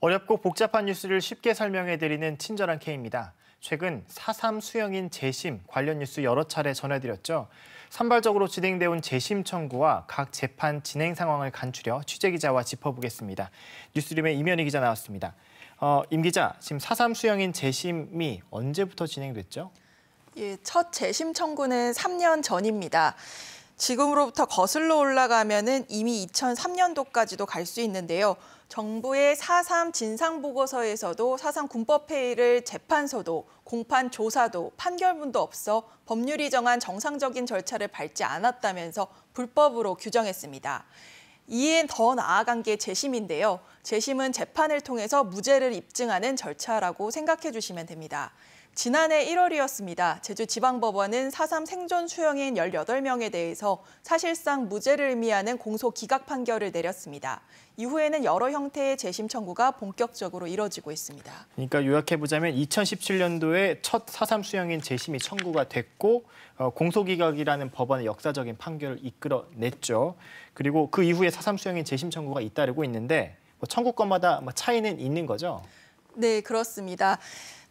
어렵고 복잡한 뉴스를 쉽게 설명해드리는 친절한 K입니다. 최근 4.3 수형인 재심 관련 뉴스 여러 차례 전해드렸죠. 산발적으로 진행돼 온 재심 청구와 각 재판 진행 상황을 간추려 취재기자와 짚어보겠습니다. 뉴스룸의 이면희 기자 나왔습니다. 임 기자, 지금 4.3 수형인 재심이 언제부터 진행됐죠? 예, 첫 재심 청구는 3년 전입니다. 지금으로부터 거슬러 올라가면은 이미 2003년도까지도 갈 수 있는데요. 정부의 4.3 진상보고서에서도 4.3 군법회의를 재판서도, 공판 조사도, 판결문도 없어 법률이 정한 정상적인 절차를 밟지 않았다면서 불법으로 규정했습니다. 이에 더 나아간 게 재심인데요. 재심은 재판을 통해서 무죄를 입증하는 절차라고 생각해 주시면 됩니다. 지난해 1월이었습니다. 제주지방법원은 4.3 생존 수형인 18명에 대해서 사실상 무죄를 의미하는 공소 기각 판결을 내렸습니다. 이후에는 여러 형태의 재심 청구가 본격적으로 이뤄지고 있습니다. 그러니까 요약해보자면 2017년도에 첫 4.3 수형인 재심이 청구가 됐고 공소 기각이라는 법원의 역사적인 판결을 이끌어냈죠. 그리고 그 이후에 4.3 수형인 재심 청구가 잇따르고 있는데 청구권마다 차이는 있는 거죠? 네, 그렇습니다.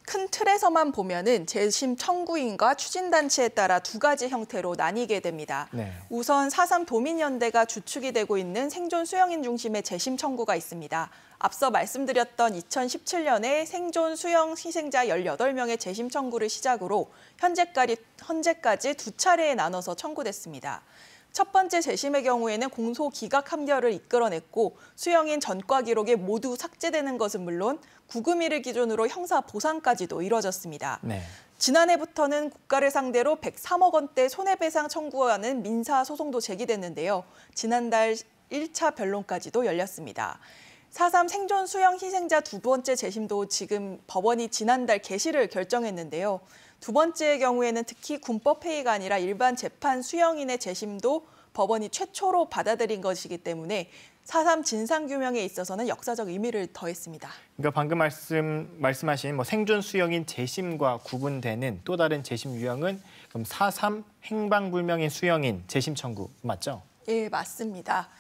큰 틀에서만 보면은 재심 청구인과 추진단체에 따라 두 가지 형태로 나뉘게 됩니다. 네. 우선 4.3 도민연대가 주축이 되고 있는 생존 수형인 중심의 재심 청구가 있습니다. 앞서 말씀드렸던 2017년에 생존 수형 희생자 18명의 재심 청구를 시작으로 현재까지 두 차례에 나눠서 청구됐습니다. 첫 번째 재심의 경우에는 공소 기각 판결을 이끌어냈고 수형인 전과 기록이 모두 삭제되는 것은 물론 구금일을 기준으로 형사 보상까지도 이뤄졌습니다. 네. 지난해부터는 국가를 상대로 103억 원대 손해배상 청구하는 민사소송도 제기됐는데요. 지난달 1차 변론까지도 열렸습니다. 4.3 생존 수형 희생자 두 번째 재심도 지금 법원이 지난달 개시를 결정했는데요. 두 번째의 경우에는 특히 군법회의가 아니라 일반 재판 수형인의 재심도 법원이 최초로 받아들인 것이기 때문에 4.3 진상규명에 있어서는 역사적 의미를 더했습니다. 그러니까 방금 말씀하신 생존 수형인 재심과 구분되는 또 다른 재심 유형은 그럼 4.3 행방불명인 수형인 재심 청구 맞죠? 예, 맞습니다.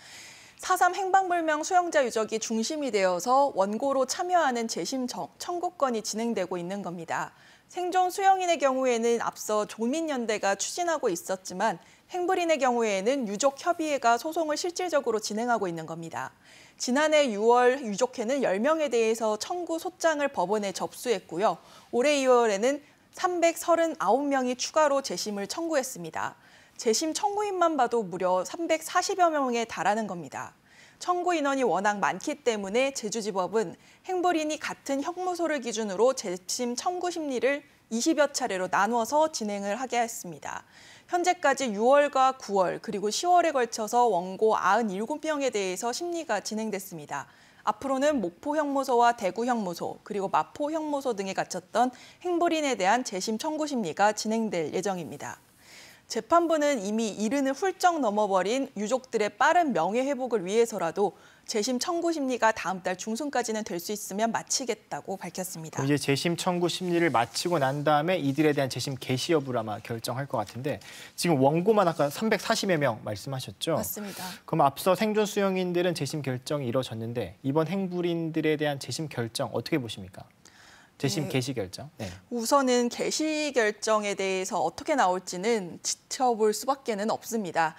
4.3 행방불명 수형자 유족이 중심이 되어서 원고로 참여하는 재심 청구권이 진행되고 있는 겁니다. 생존 수형인의 경우에는 앞서 도민연대가 추진하고 있었지만 행불인의 경우에는 유족협의회가 소송을 실질적으로 진행하고 있는 겁니다. 지난해 6월 유족회는 10명에 대해서 청구 소장을 법원에 접수했고요. 올해 2월에는 339명이 추가로 재심을 청구했습니다. 재심 청구인만 봐도 무려 340여 명에 달하는 겁니다. 청구 인원이 워낙 많기 때문에 제주지법은 행불인이 같은 형무소를 기준으로 재심 청구 심리를 20여 차례로 나누어서 진행을 하게 했습니다. 현재까지 6월과 9월 그리고 10월에 걸쳐서 원고 97명에 대해서 심리가 진행됐습니다. 앞으로는 목포 형무소와 대구 형무소 그리고 마포 형무소 등에 갇혔던 행불인에 대한 재심 청구 심리가 진행될 예정입니다. 재판부는 이미 이른을 훌쩍 넘어버린 유족들의 빠른 명예회복을 위해서라도 재심 청구 심리가 다음 달 중순까지는 될 수 있으면 마치겠다고 밝혔습니다. 그럼 이제 재심 청구 심리를 마치고 난 다음에 이들에 대한 재심 개시 여부를 아마 결정할 것 같은데 지금 원고만 아까 340여 명 말씀하셨죠? 맞습니다. 그럼 앞서 생존 수형인들은 재심 결정이 이루어졌는데 이번 행불인들에 대한 재심 결정 어떻게 보십니까? 재심 개시 결정. 네. 우선은 개시 결정에 대해서 어떻게 나올지는 지켜볼 수밖에는 없습니다.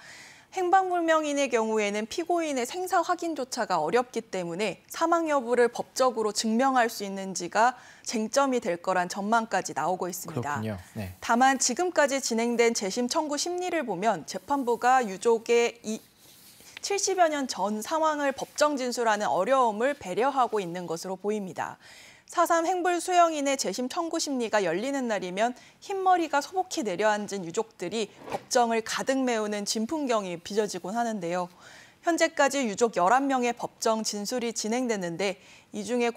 행방불명인의 경우에는 피고인의 생사 확인조차가 어렵기 때문에 사망 여부를 법적으로 증명할 수 있는지가 쟁점이 될 거란 전망까지 나오고 있습니다. 그렇군요. 네. 다만 지금까지 진행된 재심 청구 심리를 보면 재판부가 유족의 70여 년 전 상황을 법정 진술하는 어려움을 배려하고 있는 것으로 보입니다. 4.3 행불 수형인의 재심 청구 심리가 열리는 날이면 흰머리가 소복히 내려앉은 유족들이 법정을 가득 메우는 진풍경이 빚어지곤 하는데요. 현재까지 유족 11명의 법정 진술이 진행됐는데 이 중에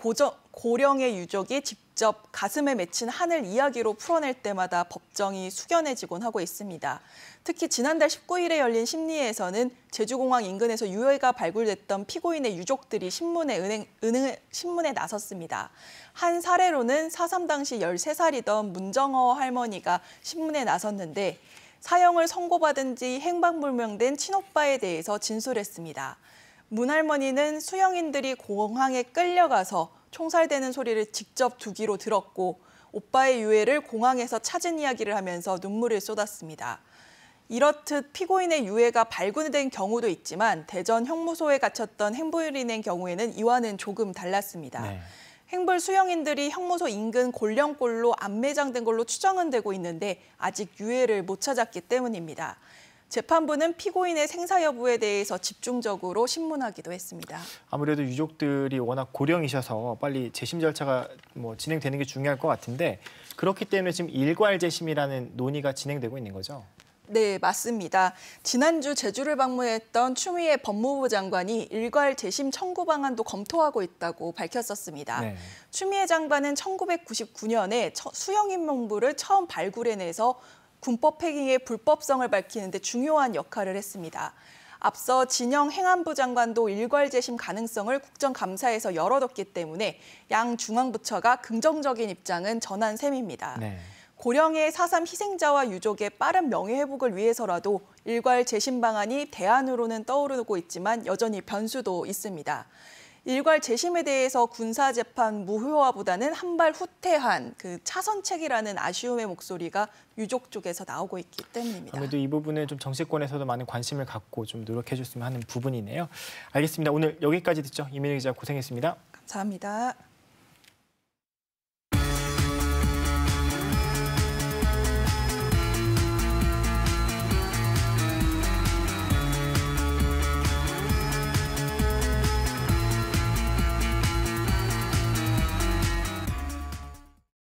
고령의 유족이 직접 가슴에 맺힌 한을 이야기로 풀어낼 때마다 법정이 숙연해지곤 하고 있습니다. 특히 지난달 19일에 열린 심리에서는 제주공항 인근에서 유해가 발굴됐던 피고인의 유족들이 신문에 나섰습니다. 한 사례로는 4.3 당시 13살이던 문정어 할머니가 신문에 나섰는데 사형을 선고받은 지 행방불명된 친오빠에 대해서 진술했습니다. 문 할머니는 수형인들이 공항에 끌려가서 총살되는 소리를 직접 두 귀로 들었고 오빠의 유해를 공항에서 찾은 이야기를 하면서 눈물을 쏟았습니다. 이렇듯 피고인의 유해가 발견된 경우도 있지만 대전 형무소에 갇혔던 행불인의 경우에는 이와는 조금 달랐습니다. 네. 행불 수용인들이 형무소 인근 골령골로 안매장된 걸로 추정은 되고 있는데 아직 유해를 못 찾았기 때문입니다. 재판부는 피고인의 생사 여부에 대해서 집중적으로 신문하기도 했습니다. 아무래도 유족들이 워낙 고령이셔서 빨리 재심 절차가 진행되는 게 중요할 것 같은데 그렇기 때문에 지금 일괄 재심이라는 논의가 진행되고 있는 거죠? 네, 맞습니다. 지난주 제주를 방문했던 추미애 법무부 장관이 일괄 재심 청구 방안도 검토하고 있다고 밝혔었습니다. 네. 추미애 장관은 1999년에 수영인 명부를 처음 발굴해내서 군법 행위의 불법성을 밝히는 데 중요한 역할을 했습니다. 앞서 진영 행안부 장관도 일괄 재심 가능성을 국정감사에서 열어뒀기 때문에 양 중앙부처가 긍정적인 입장은 전한 셈입니다. 네. 고령의 4.3 희생자와 유족의 빠른 명예회복을 위해서라도 일괄 재심 방안이 대안으로는 떠오르고 있지만 여전히 변수도 있습니다. 일괄 재심에 대해서 군사재판 무효화보다는 한 발 후퇴한 차선책이라는 아쉬움의 목소리가 유족 쪽에서 나오고 있기 때문입니다. 아무래도 이 부분은 좀 정치권에서도 많은 관심을 갖고 좀 노력해 줬으면 하는 부분이네요. 알겠습니다. 오늘 여기까지 듣죠. 이민희 기자 고생했습니다. 감사합니다.